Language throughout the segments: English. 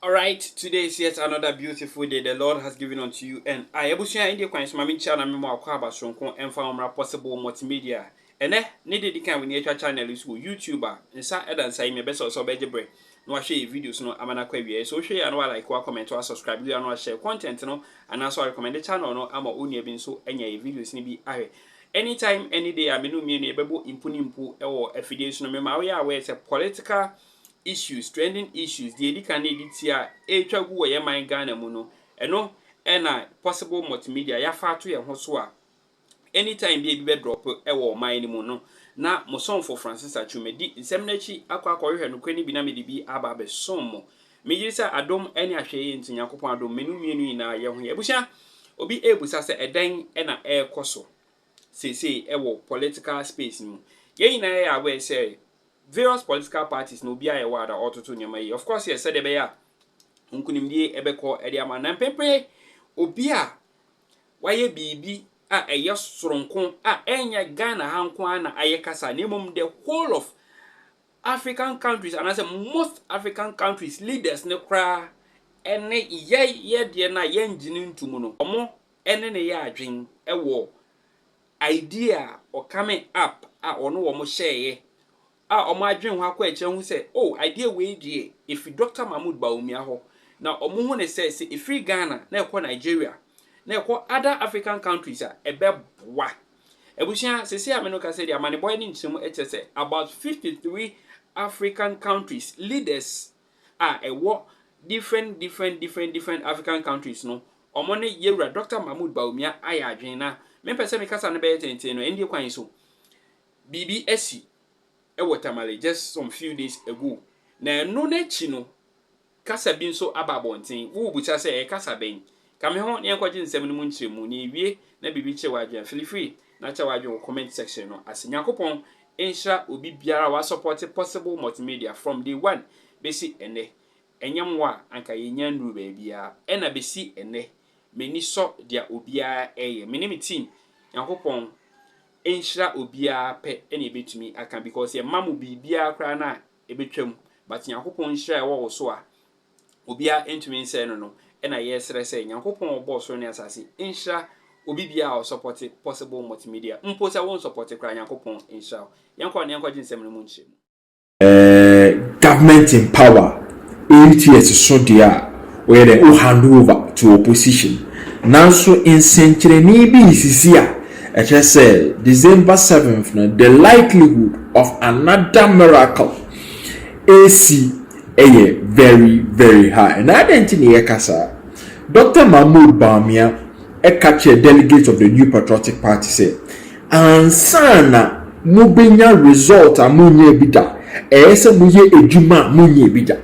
All right, today is yet another beautiful day the Lord has given unto you, and I ebusia India kwans mami channel me mo akwa abasonko emfa omra possible multimedia. Ene ne de kan we nature channel is YouTuber nsa edan sai me besa so bejebre no wa share videos no amana kwa wie so share ya no like wa comment wa subscribe ya no share content no and also recommend the channel no ama oni bi so enya videos ni bi ahe anytime any day amenu mi ne bebo impu ewo affiliation no me ma we aware say political issues, trending issues, the edika na editia etwa gu ye man Ghana mu no eno na possible multimedia ya fa to ye ho so a anytime be drop ewo man ni mu no na mo son for Francis Achumedi nsem na chi akwa hwe no kwani bi na me bi aba be son mo me yirisa adom ene ahwe nti Yakopon adom menu mienu na ye ho ye busia obi ebusa se eden na ekoso say ewo political space mu ye na ya we say various political parties no bia ye wada ototo nyama yi. Of course yes said ebe ya nkunimdie ebeko ede ama na mpempe obi a waye bibi a eye soronko a enya Ghana hanko na aye kasa na mum the whole of African countries and I say most African countries leaders ne kra ene ye de na ye ngini ntumu no omo ene ne ya adwen ewo idea or coming up a ono wo mo share omo adwen ho akwa eche hu say idea we die if Dr. Mahmoud Bawumia ho na omo hu ne say if free Ghana na ekọ Nigeria na ekọ other African countries ebeboa ebusia sesi ameno ka say the amane boy ni nchemu eche say about 53 African countries leaders ewo different African countries no omo ne yewura Dr. Mahmoud Bawumia aya adwen na me pese me kasa ne be tenten no endie kwan so BBSC Tamale just some few days ago. Na no nechi no kasa bi nso ababonten wo bucha say kasa ben kame ho ne kwaje nsem no nchiremu ni wie na bibi che waje feel free na cha waje comment section no as Yakopon ensha obi biara wa support possible multimedia from day one besi ene enyamwa anka yenya nru ba bia ena besi ene meni so dia obia eye meni team Yakopon enshira obia pe ene betumi aka because ye mamu bibia kra na ebetwam but Yakopon enshira wo so a obia entumi nse no ena yesere se Yakopon obo so ne asase enshira obi bia o support possible multimedia mpo se won support kra Yakopon enshira yanko ne yanko jinsem no munchi government in power ATS so dia where they hand over to opposition now so in century ni bi sisia I just said December 7th, the likelihood of another miracle AC very high. And I didn't think kasa. Dr. Mahmoud Bawumia, a catcher delegate of the New Patriotic Party, said, Ansana mubinya result amunye bida. Ese muye ejuma munye bida.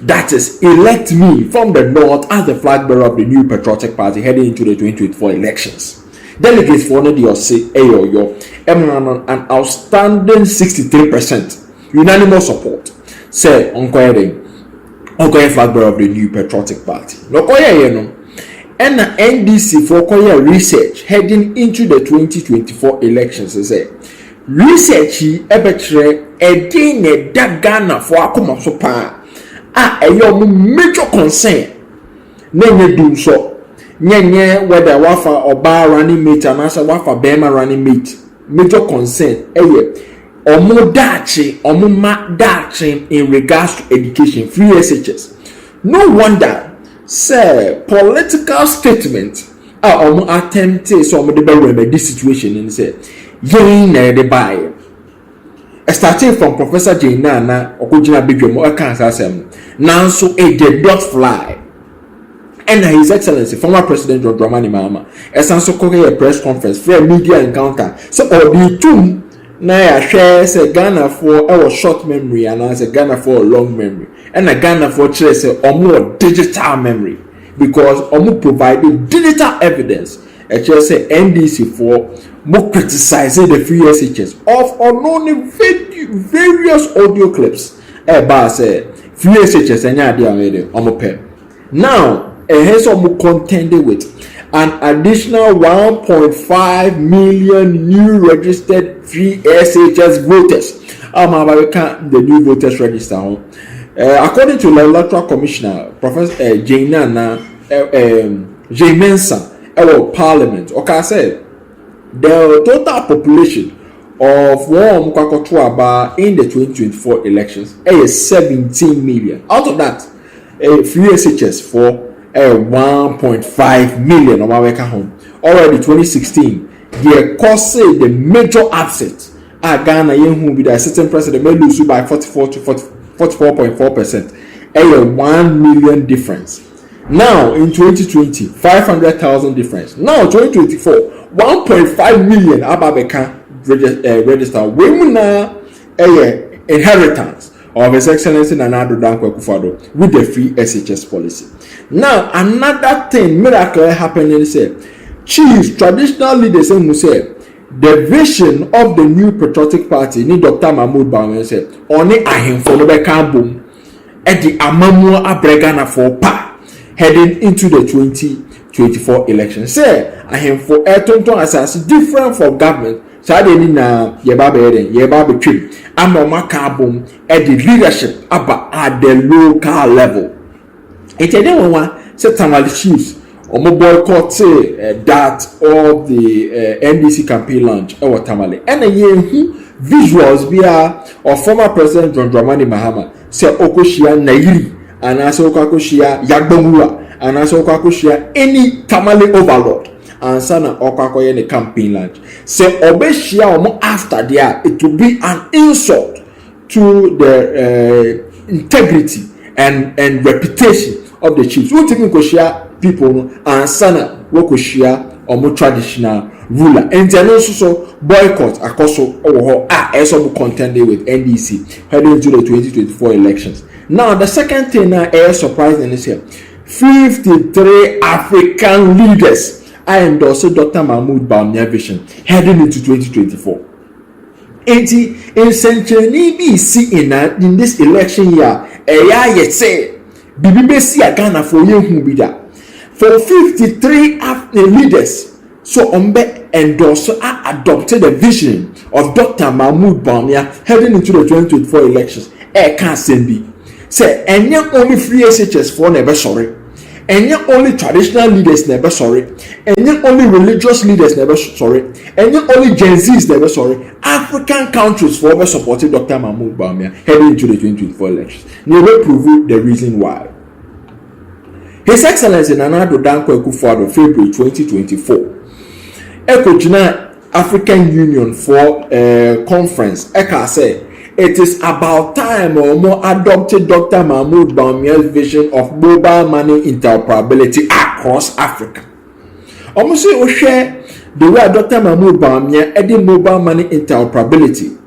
That is, elect me from the north as the flag bearer of the New Patriotic Party heading into the 2024 elections. Delegates for the say an outstanding 63% unanimous support. Say Onkoye flag bearer of the New Patriotic Party. No and the NDC for Koya research heading into the 2024 elections. Say research ebetre edine Ghana for akoma so pa major concern. Nenye do so. Nye whether wafa oba running mate and asa wafa bema running mate major concern omo dachi in regards to education free SHS. No wonder say political statement omo attempt so omo dey remedy this situation and say yen na dey buy starting from Professor Jaina na okojina bidwom aka asem nanso it did not fly. And His Excellency, former President John Dramani Mahama, also called a press conference for a media encounter. So, the two now share say Ghana for our short memory and as a Ghana for a long memory, and a Ghana for choice or more digital memory because Omu provided digital evidence. I just say NDC for more criticizing the free SHS of unknown various audio clips. Say free SHS and idea now. Has contended with an additional 1.5 million new registered free SHS voters. The new voters register According to the Electoral Commissioner, Professor Jay Mensa, our Parliament, okay, said the total population of warm Kwakotwaba in the 2024 elections is 17 million. Out of that, free SHS for 1.5 million of our home. Already 2016, the cost say the major upset Ghana who be the sitting president may lose by 44 to 44.4%. A 1 million difference. Now in 2020, 500,000 difference. Now 2024, 1.5 million Ababeka register. Women now inheritance of His Excellency Nana Addo Dankwa Akufo-Addo with the free SHS policy. Now another thing miracle happening is chiefs, traditional leaders who say the vision of the new patriotic party ni Dr. Mahmoud Bawumia said oni ahemfo no beka bom e di amamu abregana for pa heading into the 2024 election. Say ahemfo etonton asase different from government. Say dey ni na yeba betwim amoma ka bom e di leadership aba at the local level. It dey one say Tamale chiefs omo boycott that of the NDC campaign launch or Tamale. And visuals via of former President John Dramani Mahama say Okoshia Nairi and also Okoshia Yagbomura and also Okoshia any Tamale overlord and sana Okakoye the campaign launch. Say Obeshia omo after there it will be an insult to the integrity and reputation of the chiefs. We taking Koshia people and sana wokoshia or more traditional ruler and then also boycott akoso or also contending with NDC heading into the 2024 elections. Now the second thing now is surprising is here 53 African leaders I endorse Dr. Mahmoud Bawumia vision heading into 2024. In century BC in this election year yet say BBC Ghana for you who be that for 53 leaders so ombe endorse adopted the vision of Dr. Mahmoud Bawumia heading into the 2024 elections. Can't send be say any only free SHS for never sorry, any only traditional leaders never sorry, any only religious leaders never sorry, any only Gen Zs never sorry. African countries for ever supported Dr. Mahmoud Bawumia heading into the 2024 elections. Never prove the reason why. His Excellency Nana Addo Dankwa Akufo-Addo February 2024 Ekojina African Union for conference Eka say it is about time or more adopted Dr. Mahmoud Bawumia's vision of mobile money interoperability across Africa. Almost say share the way Dr. Mahmoud Bawumia added mobile money interoperability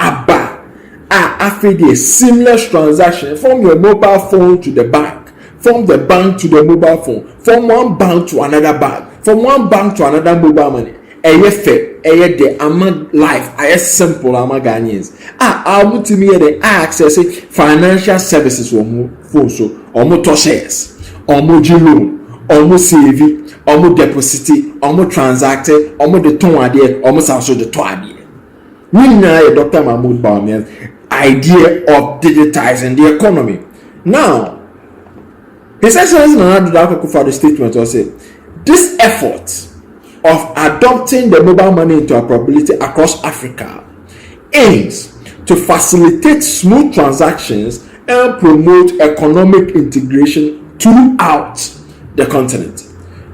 after the seamless transaction from your mobile phone to the bank. From the bank to the mobile phone, from one bank to another bank, from one bank to another mobile money. The among life, simple among Ghanaians. I'm to me the access financial services or phone so almost shares, almost loan, almost saving, almost deposit, almost transacted, almost the ton idea, almost also the two idea. We know Dr. Mahmoud Bawumia's idea of digitizing the economy. Now, His Excellency Nana Addo Dankwa Akufo-Addo statement was said, this effort of adopting the mobile money interoperability across Africa aims to facilitate smooth transactions and promote economic integration throughout the continent.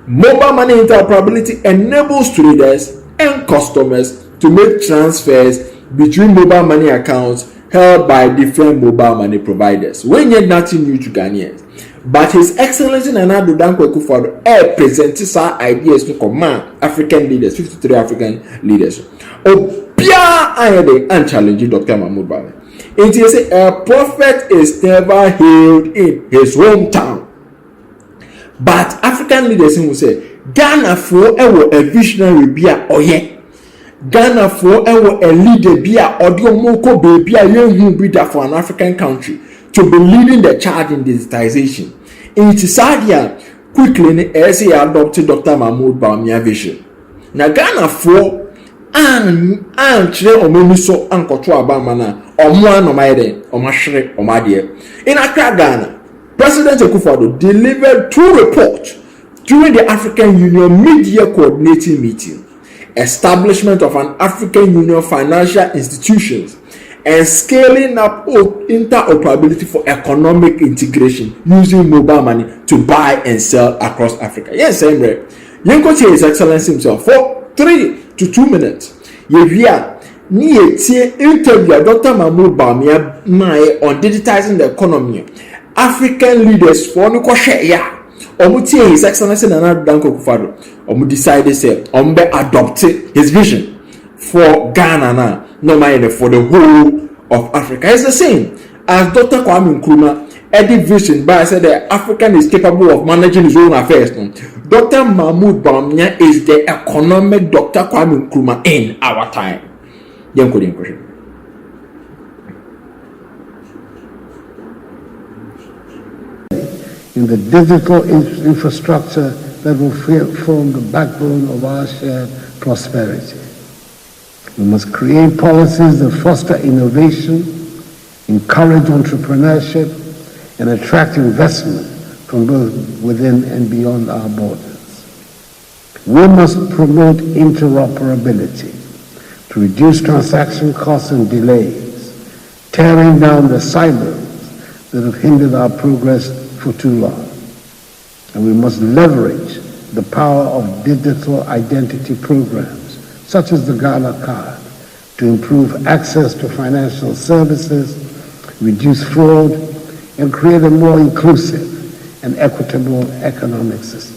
Mobile money interoperability enables traders and customers to make transfers between mobile money accounts held by different mobile money providers. When yet nothing new to Ghanaians. But His Excellency Nana Addo Dankwa Akufo-Addo presented some ideas to command African leaders, 53 African leaders. Obia ayede and challenging Dr. Mahmoud Bawumia. And he say a prophet is never healed in his hometown. But African leaders will say Ghana for a visionary bia oye. Ghana for a leader bia audio moko baby young be that for an African country to be leading the charge in digitization. It is sad quickly as he adopted Dr. Mahmoud Bawumia vision. Now Ghana for kyerɛ ɔmo ani so ankɔto abama na ɔmo anɔma yɛ dɛ ɔmo ahwere ɔmo adeɛ. In Accra, Ghana, President Akufo-Addo delivered 2 reports during the African Union mid-year coordinating meeting: establishment of an African Union financial institutions and scaling up interoperability for economic integration using mobile money to buy and sell across Africa. Yes, Emre. Yenko His Excellency himself for 3 to 2 minutes. Yevia ni etie interview Dr. Mahmoud Bawumia on digitizing the economy. African leaders for no kwahwe ya. Omutie His Excellency Nana Danko Akufo-Addo. Omu decided say ombe adopt his vision for Ghana now, no mind for the whole of Africa. It's the same as Dr. Kwame Nkrumah edit vision by said the African is capable of managing his own affairs. Dr. Mahmoud Bawumia is the economic Dr. Kwame Nkrumah in our time. In the digital infrastructure that will form the backbone of our shared prosperity. We must create policies that foster innovation, encourage entrepreneurship, and attract investment from both within and beyond our borders. We must promote interoperability to reduce transaction costs and delays, tearing down the silos that have hindered our progress for too long. And we must leverage the power of digital identity programs, such as the Ghana card, to improve access to financial services, reduce fraud, and create a more inclusive and equitable economic system.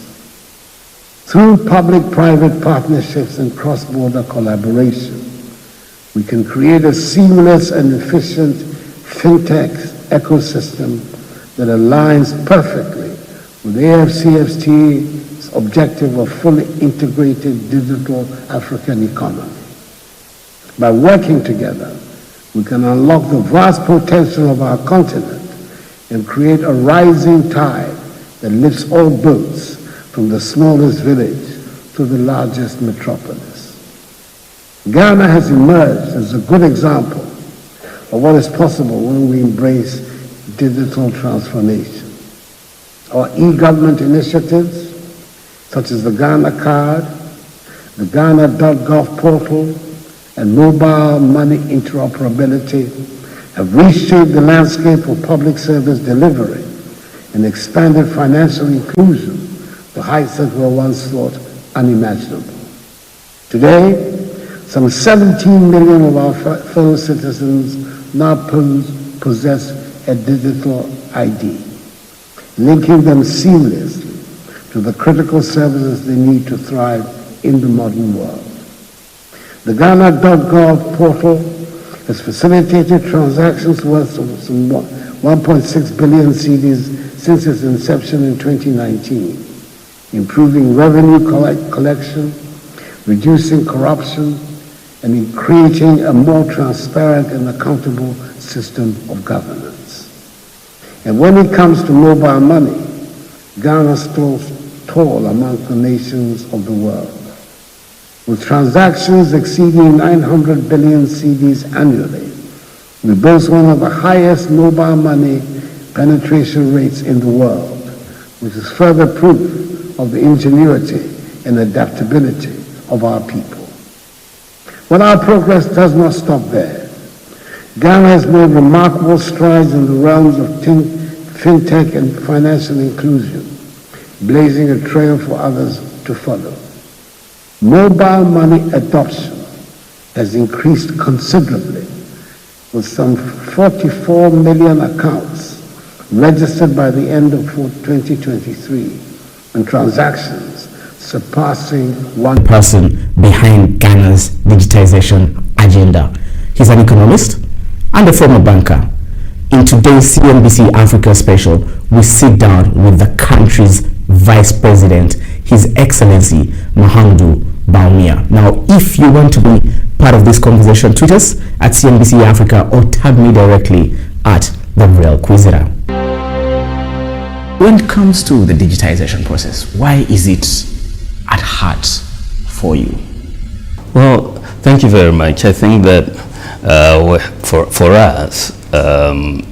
Through public-private partnerships and cross-border collaboration, we can create a seamless and efficient fintech ecosystem that aligns perfectly with AFCFT's objective of fully integrated digital African economy. By working together, we can unlock the vast potential of our continent and create a rising tide that lifts all boats from the smallest village to the largest metropolis. Ghana has emerged as a good example of what is possible when we embrace digital transformation. Our e-government initiatives, such as the Ghana card, the Ghana.gov portal, and mobile money interoperability, have reshaped the landscape of public service delivery and expanded financial inclusion to heights that were once thought unimaginable. Today, some 17 million of our fellow citizens now possess a digital ID, linking them seamlessly to the critical services they need to thrive in the modern world. The Ghana.gov portal has facilitated transactions worth some 1.6 billion cedis since its inception in 2019, improving revenue collection, reducing corruption, and creating a more transparent and accountable system of governance. And when it comes to mobile money, Ghana stands tall among the nations of the world. With transactions exceeding 900 billion cedis annually, we boast one of the highest mobile money penetration rates in the world, which is further proof of the ingenuity and adaptability of our people. But our progress does not stop there. Ghana has made remarkable strides in the realms of fintech and financial inclusion, blazing a trail for others to follow. Mobile money adoption has increased considerably, with some 44 million accounts registered by the end of 2023, and transactions surpassing one person behind Ghana's digitization agenda. He's an economist and a former banker. In today's CNBC Africa special, we sit down with the country's Vice President, His Excellency Mahama Bawumia. Now, if you want to be part of this conversation, tweet us at CNBC Africa or tag me directly at The Real Quizzer. When it comes to the digitization process, why is it at heart for you? Well, Thank you very much. I think that for us,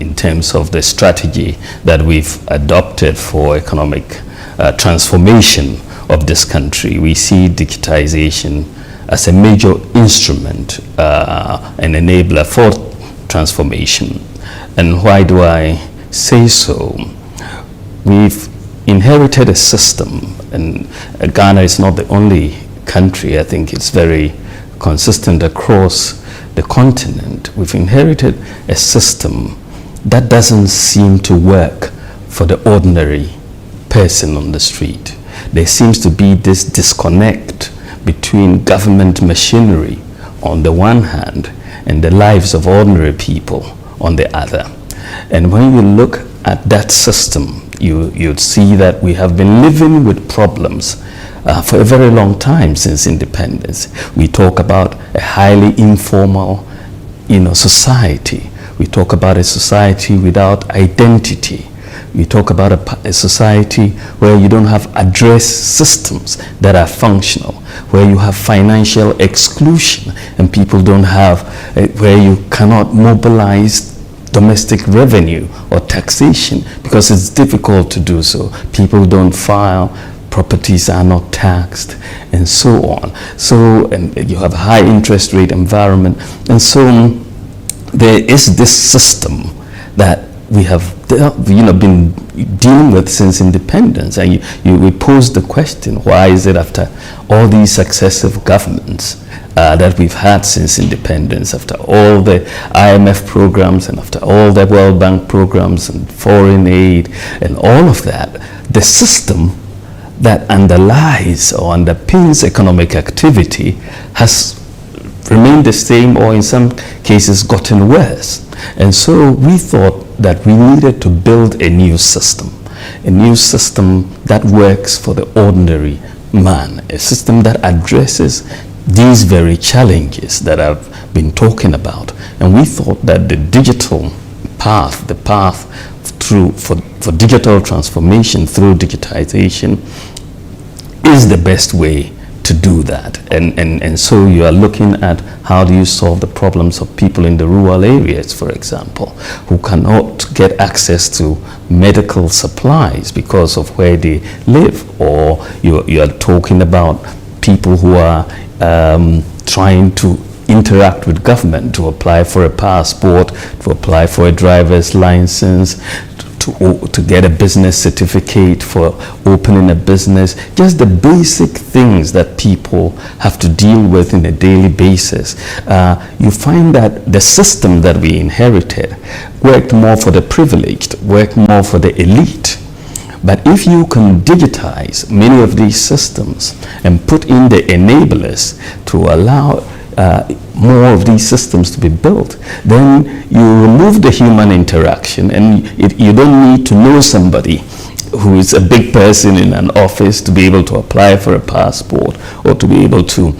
in terms of the strategy that we've adopted for economic transformation of this country, we see digitization as a major instrument and enabler for transformation. And why do I say so? We've inherited a system, and Ghana is not the only country. I think it's very consistent across the continent. We've inherited a system that doesn't seem to work for the ordinary person on the street. There seems to be this disconnect between government machinery on the one hand and the lives of ordinary people on the other. And when you look at that system, you'd see that we have been living with problems for a very long time since independence. We talk about a highly informal, society. We talk about a society without identity. We talk about a society where you don't have address systems that are functional, where you have financial exclusion and people don't have, where you cannot mobilize domestic revenue or taxation because it's difficult to do so. People don't file, properties are not taxed, and so on. So, and you have a high interest rate environment, and so there is this system that we have been dealing with since independence. And we pose the question, why is it after all these successive governments that we've had since independence, after all the IMF programs and after all the World Bank programs and foreign aid and all of that, the system that underlies or underpins economic activity has remained the same, or in some cases gotten worse. And so we thought that we needed to build a new system that works for the ordinary man, a system that addresses these very challenges that I've been talking about. And we thought that the digital path, the path for digital transformation through digitization is the best way to do that. And so you are looking at how do you solve the problems of people in the rural areas, for example, who cannot get access to medical supplies because of where they live, or you are talking about people who are trying to interact with government, to apply for a passport, to apply for a driver's license, to get a business certificate for opening a business, just the basic things that people have to deal with on a daily basis. You find that the system that we inherited worked more for the privileged, worked more for the elite. But if you can digitize many of these systems and put in the enablers to allow more of these systems to be built, then you remove the human interaction, and you don't need to know somebody who is a big person in an office to be able to apply for a passport or to be able to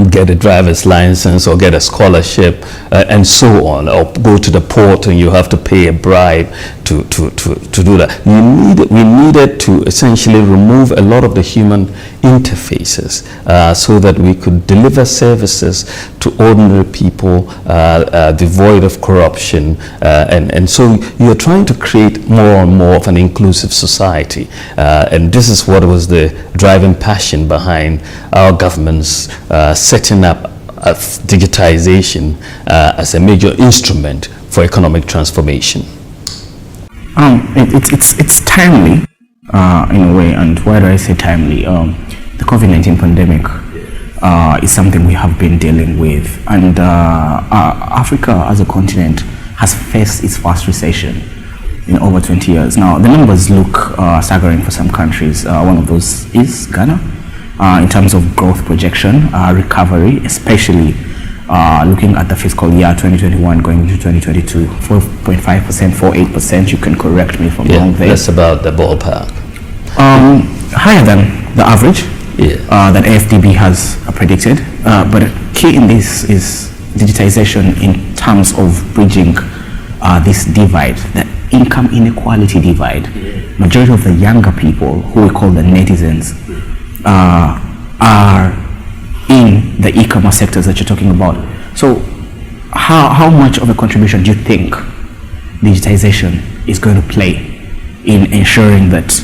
get a driver's license or get a scholarship and so on, or go to the port and you have to pay a bribe to do that. We needed to essentially remove a lot of the human interfaces so that we could deliver services to ordinary people devoid of corruption, and so you're trying to create more and more of an inclusive society, and this is what was the driving passion behind our government's setting up digitization as a major instrument for economic transformation. It's timely in a way, and why do I say timely? The COVID-19 pandemic is something we have been dealing with, and Africa as a continent has faced its first recession in over 20 years. Now, the numbers look staggering for some countries. One of those is Ghana. In terms of growth projection, recovery, especially looking at the fiscal year 2021 going into 2022, 4.5%, 4.8%. You can correct me if I'm wrong there. That's about the ballpark. Higher than the average that AFDB has predicted. But key in this is digitization in terms of bridging this divide, the income inequality divide. Majority of the younger people, who we call the netizens, are in the e-commerce sectors that you're talking about. So how much of a contribution do you think digitization is going to play in ensuring that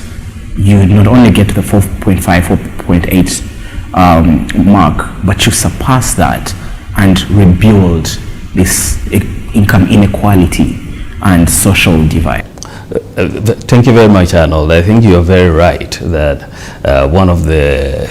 you not only get to the 4.5, 4.8 mark, but you surpass that and rebuild this income inequality and social divide? Thank you very much, Arnold. I think you are very right that one of the